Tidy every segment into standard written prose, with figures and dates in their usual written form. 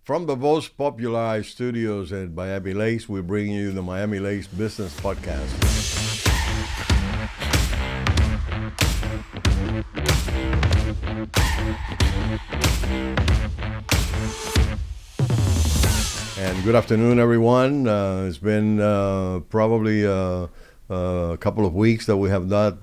From the most popularized studios at Miami Lakes, we bring you the Miami Lakes Business Podcast. And good afternoon, everyone. It's been probably a couple of weeks that we have not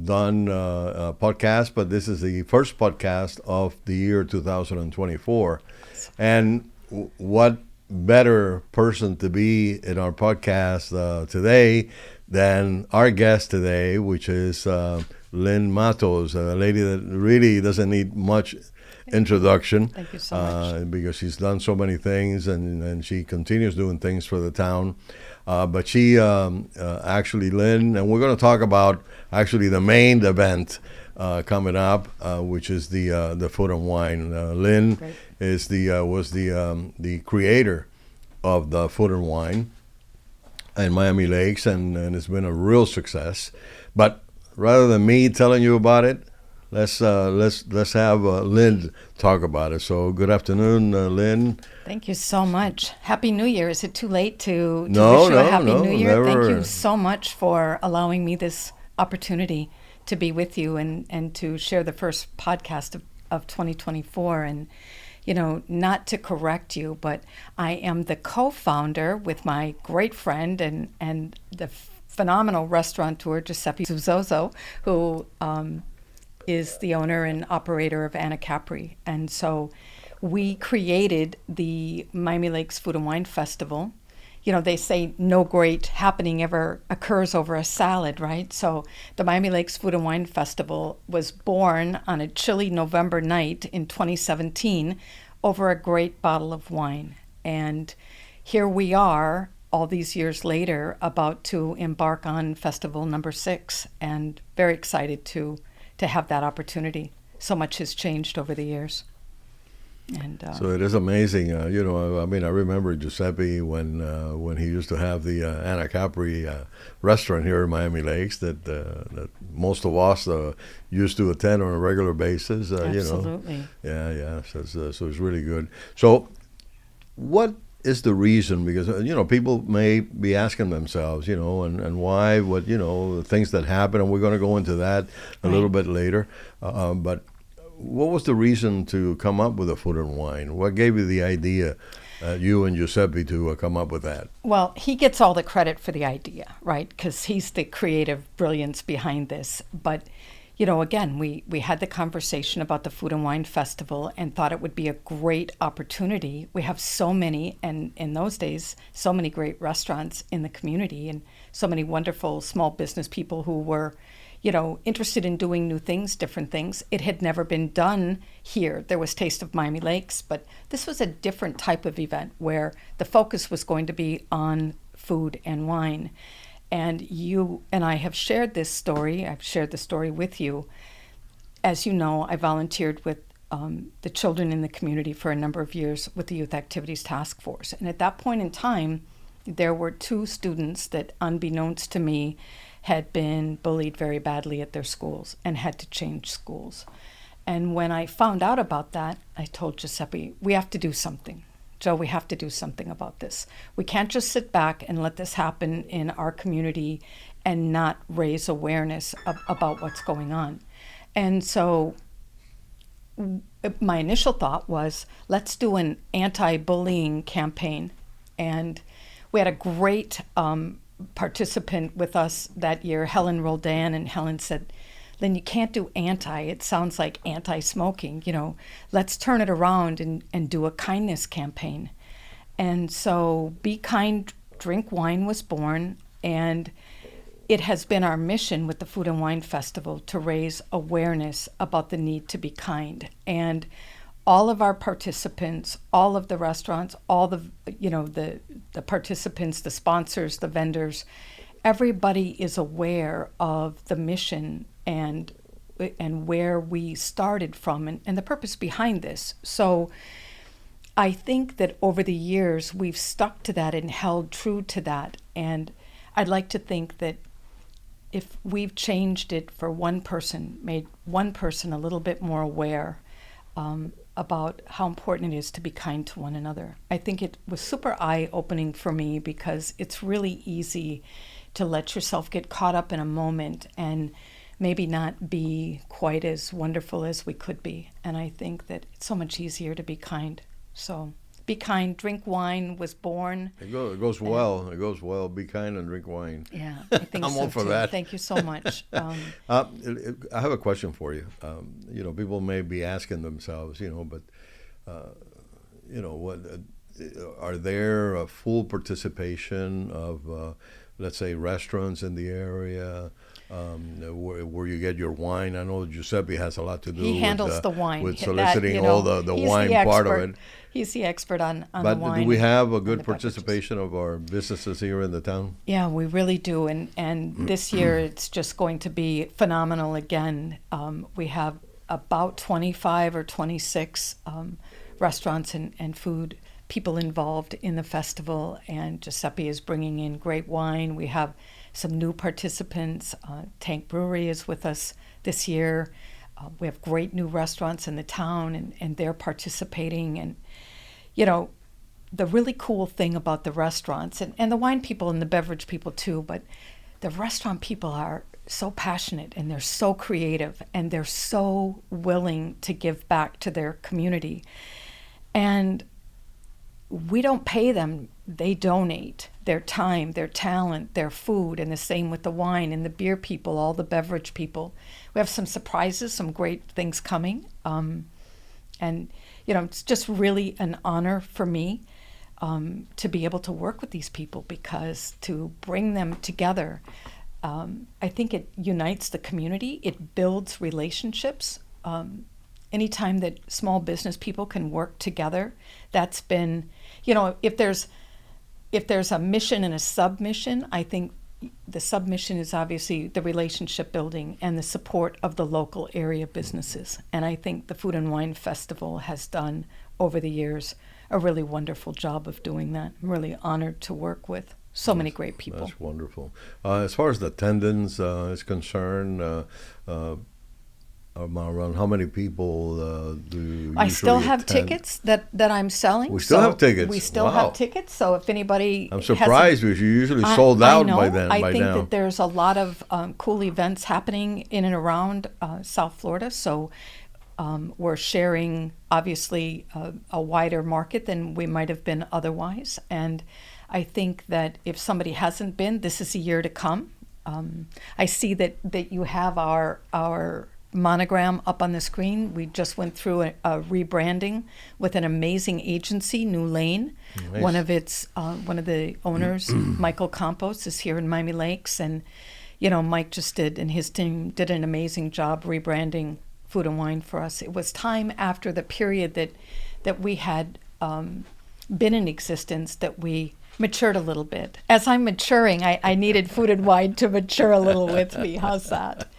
done a podcast, but this is the first podcast of the year 2024. And what better person to be in our podcast today than our guest today, which is Lynn Matos, a lady that really doesn't need much introduction. Thank you so much. Because she's done so many things and she continues doing things for the town. But she actually, Lynn, and we're going to talk about actually the main event coming up, which is the Food and Wine. Lynn Great. was the creator of the Food and Wine in Miami Lakes, and it's been a real success. But rather than me telling you about it, let's have Lynn talk about it. So good afternoon, Lynn. Thank you so much. Happy New Year. Is it too late to No, wish you a no, Happy no, New Year? never. Thank you so much for allowing me this opportunity to be with you and to share the first podcast of 2024. And, you know, not to correct you, but I am the co-founder with my great friend and the phenomenal restaurateur, Giuseppe Zuzozo, who is the owner and operator of Anna Capri. And so we created the Miami Lakes Food and Wine Festival. You know, they say no great happening ever occurs over a salad, right? So the Miami Lakes Food and Wine Festival was born on a chilly November night in 2017 over a great bottle of wine. And here we are, all these years later, about to embark on festival number 6, and very excited to have that opportunity. So much has changed over the years. And So it is amazing. I remember Giuseppe when he used to have the Anna Capri restaurant here in Miami Lakes that most of us used to attend on a regular basis. absolutely. Yeah. So it's really good. So what is the reason? Because, people may be asking themselves, and why, the things that happen, and we're going to go into that a little bit later. But what was the reason to come up with a Food and Wine? What gave you the idea, you and Giuseppe, to come up with that? Well, he gets all the credit for the idea, right? Because he's the creative brilliance behind this. But, again, we had the conversation about the Food and Wine Festival and thought it would be a great opportunity. We have so many, and in those days, so many great restaurants in the community and so many wonderful small business people who were interested in doing new things, different things. It had never been done here. There was Taste of Miami Lakes, but this was a different type of event where the focus was going to be on food and wine. And you and I have shared this story. I've shared the story with you. As you know, I volunteered with the children in the community for a number of years with the Youth Activities Task Force. And at that point in time, there were 2 students that, unbeknownst to me, had been bullied very badly at their schools and had to change schools. And when I found out about that, I told Giuseppe, we have to do something. Joe, we have to do something about this. We can't just sit back and let this happen in our community and not raise awareness about what's going on. And so my initial thought was, let's do an anti-bullying campaign. And we had a great participant with us that year, Helen Roldan, and Helen said, Lynn, you can't do anti. It sounds like anti-smoking. Let's turn it around and do a kindness campaign. And so Be Kind, Drink Wine was born, and it has been our mission with the Food and Wine Festival to raise awareness about the need to be kind. And all of our participants, all of the restaurants, all the participants, the sponsors, the vendors, everybody is aware of the mission and where we started from and the purpose behind this. So I think that over the years we've stuck to that and held true to that. And I'd like to think that if we've changed it for one person, made one person a little bit more aware about how important it is to be kind to one another. I think it was super eye-opening for me because it's really easy to let yourself get caught up in a moment and maybe not be quite as wonderful as we could be. And I think that it's so much easier to be kind. So be kind, drink wine was born. It goes well. It goes well. Be kind and drink wine. Yeah, I think I'm so all for too. that. Thank you so much. I have a question for you. People may be asking themselves, but what are there a full participation of, let's say, restaurants in the area where you get your wine? I know Giuseppe has a lot to do. He handles the wine. with soliciting all the he's wine the part of it. He's the expert on the But wine. do we have a good and the beverages. participation of our businesses here in the town? Yeah, we really do. And this year it's just going to be phenomenal again. We have about 25 or 26 restaurants and food people involved in the festival. And Giuseppe is bringing in great wine. We have some new participants. Tank Brewery is with us this year. We have great new restaurants in the town, and they're participating. And, the really cool thing about the restaurants, and the wine people and the beverage people too, but the restaurant people are so passionate and they're so creative and they're so willing to give back to their community. And we don't pay them. They donate their time, their talent, their food, and the same with the wine and the beer people, all the beverage people. We have some surprises, some great things coming. And it's just really an honor for me to be able to work with these people, because to bring them together, I think it unites the community. It builds relationships. Anytime that small business people can work together, that's been, if there's a mission and a submission, I think the submission is obviously the relationship building and the support of the local area businesses. And I think the Food and Wine Festival has done over the years a really wonderful job of doing that. I'm really honored to work with so many great people. That's wonderful. As far as the attendance is concerned, around how many people do you I still usually have attend? tickets that I'm selling. We still have tickets? We still Wow. have tickets. So if anybody I'm surprised because you usually sold out by then. I by think now. that there's a lot of cool events happening in and around South Florida. So we're sharing, obviously, a wider market than we might have been otherwise. And I think that if somebody hasn't been, this is a year to come. I see that you have our monogram up on the screen. We just went through a rebranding with an amazing agency, New Lane. Nice. One of the owners, Michael Campos, is here in Miami Lakes, and Mike just did, and his team did an amazing job rebranding Food and Wine for us. It was time after the period that we had been in existence that we matured a little bit. As I'm maturing, I needed Food and Wine to mature a little with me. How's that?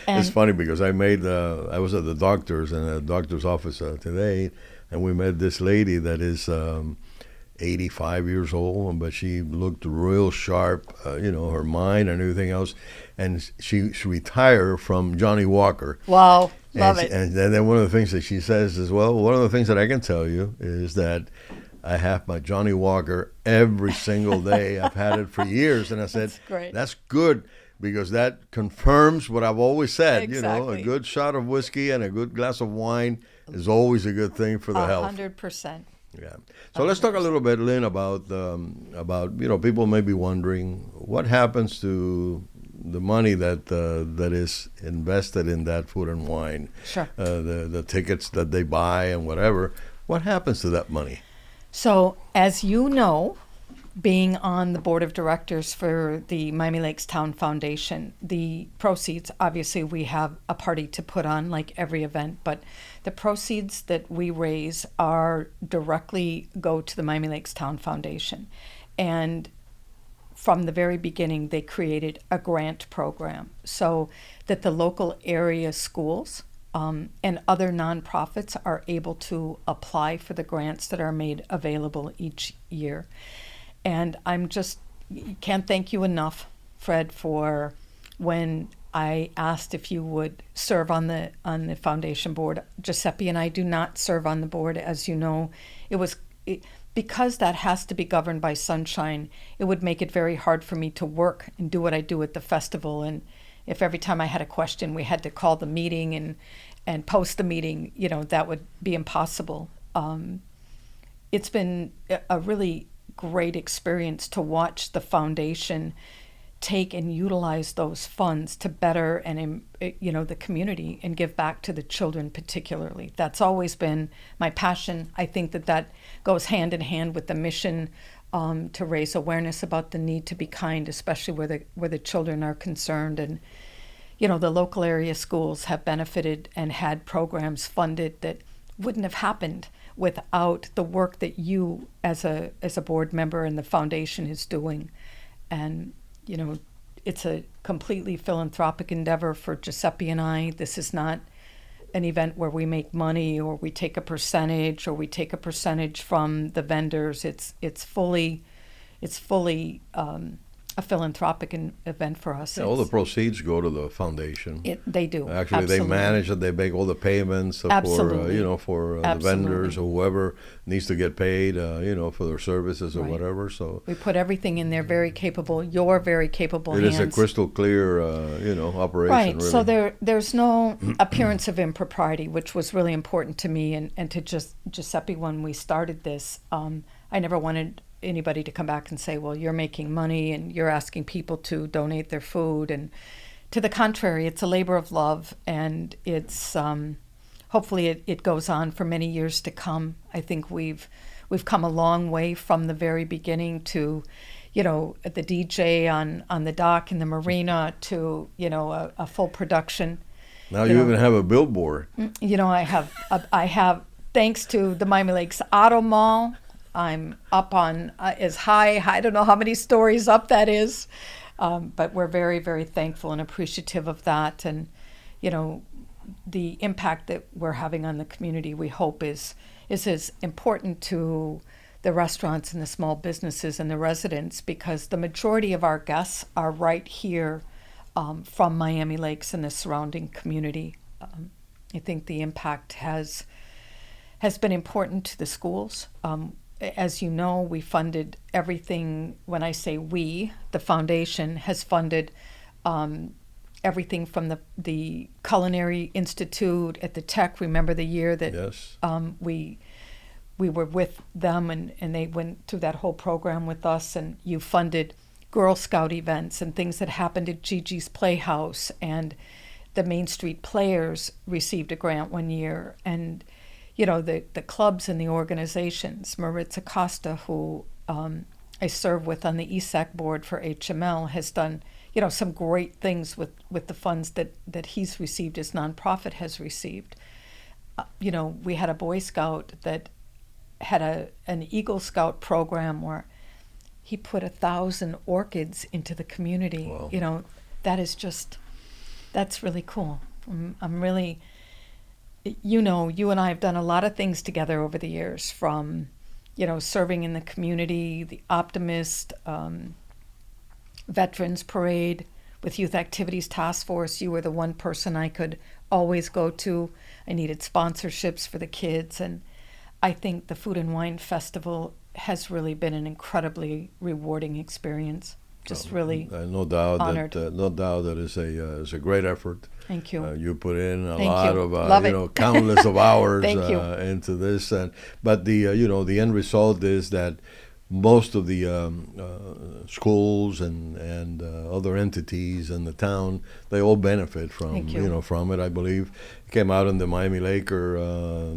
It's funny because I was at the doctor's office today, and we met this lady that is 85 years old, but she looked real sharp, her mind and everything else. And she retired from Johnny Walker. Wow, love it. And then one of the things that she says is, well, one of the things that I can tell you is that I have my Johnny Walker every single day. I've had it for years. And I said, That's great. That's good, because that confirms what I've always said. Exactly. A good shot of whiskey and a good glass of wine is always a good thing for the health. 100%. Yeah. So let's talk a little bit, Lynn, about people may be wondering what happens to the money that is invested in that Food and Wine. Sure. The tickets that they buy and whatever. What happens to that money? So, as you know, being on the board of directors for the Miami Lakes Town Foundation, the proceeds, obviously we have a party to put on like every event, but the proceeds that we raise are directly go to the Miami Lakes Town Foundation. And from the very beginning, they created a grant program so that the local area schools and other nonprofits are able to apply for the grants that are made available each year. And can't thank you enough, Fred, for when I asked if you would serve on the foundation board. Giuseppe and I do not serve on the board, as you know. Because that has to be governed by Sunshine, it would make it very hard for me to work and do what I do at the festival. And if every time I had a question we had to call the meeting and post the meeting, that would be impossible. It's been a really great experience to watch the foundation take and utilize those funds to better the community and give back to the children particularly. That's always been my passion. I think that goes hand in hand with the mission to raise awareness about the need to be kind, especially where the children are concerned. And the local area schools have benefited and had programs funded that wouldn't have happened without the work that you as a board member and the foundation is doing. And it's a completely philanthropic endeavor for Giuseppe and I. This is not an event where we make money or we take a percentage from the vendors. It's fully a philanthropic event for us. Yeah, all the proceeds go to the foundation. They do. Actually, Absolutely. They manage it. They make all the payments for the vendors or whoever needs to get paid, for their services or whatever. So we put everything in there. Very capable. Your very capable hands. It is a crystal clear, operation. Right. Really. So there's no appearance of impropriety, which was really important to me and to Giuseppe when we started this. I never wanted anybody to come back and say, well, you're making money and you're asking people to donate their food. And to the contrary, it's a labor of love, and it's hopefully it goes on for many years to come. I think we've come a long way from the very beginning to, the DJ on the dock in the marina to, a full production. Now you even have a billboard. I have, thanks to the Miami Lakes Auto Mall, I'm up on as high, I don't know how many stories up that is, but we're very, very thankful and appreciative of that. And, the impact that we're having on the community, we hope is as important to the restaurants and the small businesses and the residents, because the majority of our guests are right here from Miami Lakes and the surrounding community. I think the impact has been important to the schools. As you know, we funded everything. When I say we, the foundation has funded everything from the Culinary Institute at the Tech. Remember the year that yes. We were with them and they went through that whole program with us, and you funded Girl Scout events and things that happened at Gigi's Playhouse, and the Main Street Players received a grant one year, and the clubs and the organizations. Maritza Costa, who I serve with on the ESAC board for HML, has done, some great things with the funds that he's received, his nonprofit has received. We had a Boy Scout that had an Eagle Scout program where he put 1,000 orchids into the community. Wow. That's really cool. I'm really... you and I have done a lot of things together over the years, from, serving in the community, the Optimist, Veterans Parade, with Youth Activities Task Force. You were the one person I could always go to. I needed sponsorships for the kids. And I think the Food and Wine Festival has really been an incredibly rewarding experience. Just really no doubt honored. That is a great effort. Thank you. You put in a Thank lot you. of Love countless of hours Thank you. into this, but the end result is that most of the schools and other entities in the town, they all benefit from from it. I believe it came out in the Miami Laker,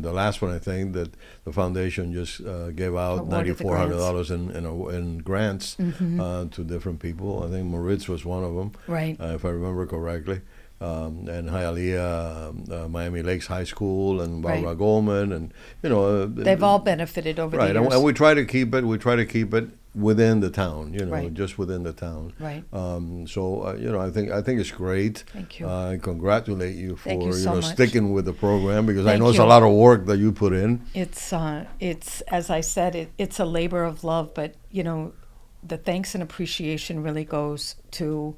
the last one, I think, that the foundation just gave out $9,400 in grants to different people. I think Moritz was one of them, right? If I remember correctly. And Hialeah, Miami Lakes High School, and Barbara Goldman, and they've all benefited over the years. Right, and we try to keep it. We try to keep it within the town. Just within the town. Right. I think it's great. Thank you. I congratulate you for Thank you so much. sticking with the program, because I Thank know it's you. a lot of work that you put in. It's as I said, it's a labor of love, but the thanks and appreciation really goes to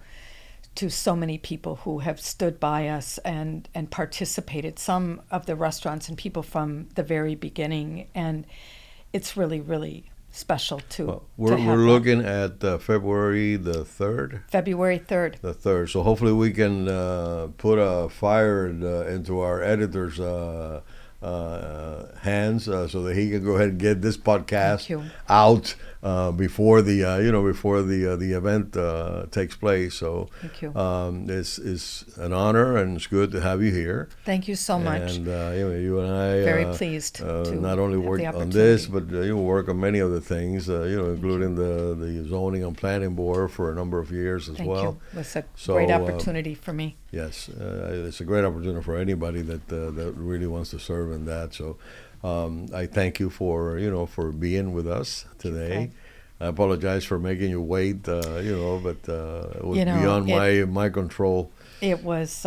to so many people who have stood by us and participated, some of the restaurants and people from the very beginning. And it's really, really special to we're have that. looking at February the 3rd. February 3rd. The 3rd. So hopefully we can put a fire into our editor's hands so that he can go ahead and get this podcast out before the event takes place. So Thank you. It's an honor, and it's good to have you here. Thank you so much. And you and I very pleased to not only work on this, but you work on many other things. Including the zoning and planning board for a number of years as well. Thank you. It's a great opportunity for me. Yes, it's a great opportunity for anybody that really wants to serve in that. So I thank you for being with us today. I apologize for making you wait, but it was beyond my control. It was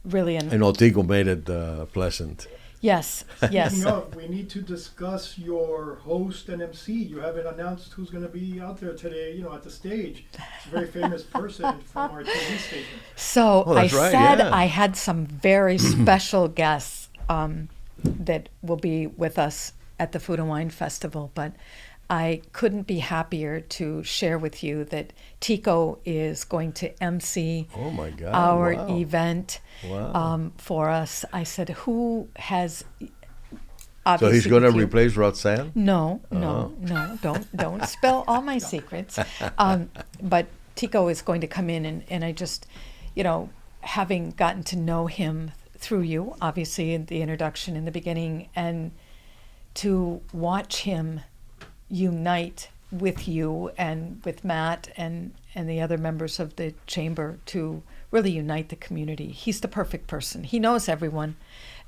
really I know Tico made it pleasant. Yes. Speaking of, we need to discuss your host and MC. You haven't announced who's going to be out there today, at the stage. It's a very famous person from our TV station. So I said I had some very special guests that will be with us at the Food and Wine Festival, but I couldn't be happier to share with you that Tico is going to MC our event for us. I said, who has... So he's going to replace Roxanne? No, don't spill all my secrets. But Tico is going to come in, and I just, having gotten to know him through you, obviously, in the introduction in the beginning, and to watch him unite with you and with Matt and the other members of the chamber to really unite the community. He's the perfect person. He knows everyone,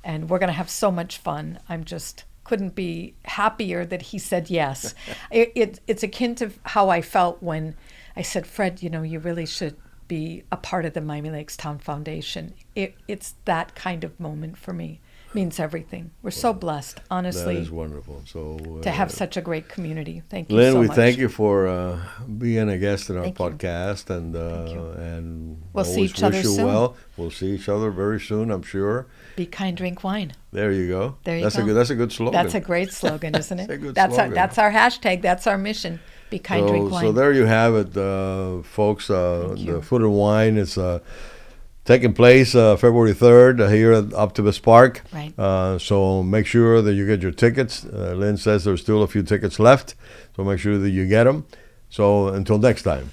and we're going to have so much fun. I'm just couldn't be happier that he said yes. It's akin to how I felt when I said, Fred, you really should be a part of the Miami Lakes Town Foundation. It's that kind of moment for me. Means everything. We're so blessed, honestly. That is wonderful. So to have such a great community. Thank you Lynn, so much. Lynn, we thank you for being a guest in our podcast, and we'll see each other soon. Well. We'll see each other very soon, I'm sure. Be kind, drink wine. There you go. That's a good slogan. That's a great slogan, isn't it? That's a good slogan. That's our hashtag. That's our mission. Be kind, drink wine. So there you have it, folks. The Food and Wine is taking place February 3rd here at Optimus Park. Right. So make sure that you get your tickets. Lynn says there's still a few tickets left, so make sure that you get them. So until next time.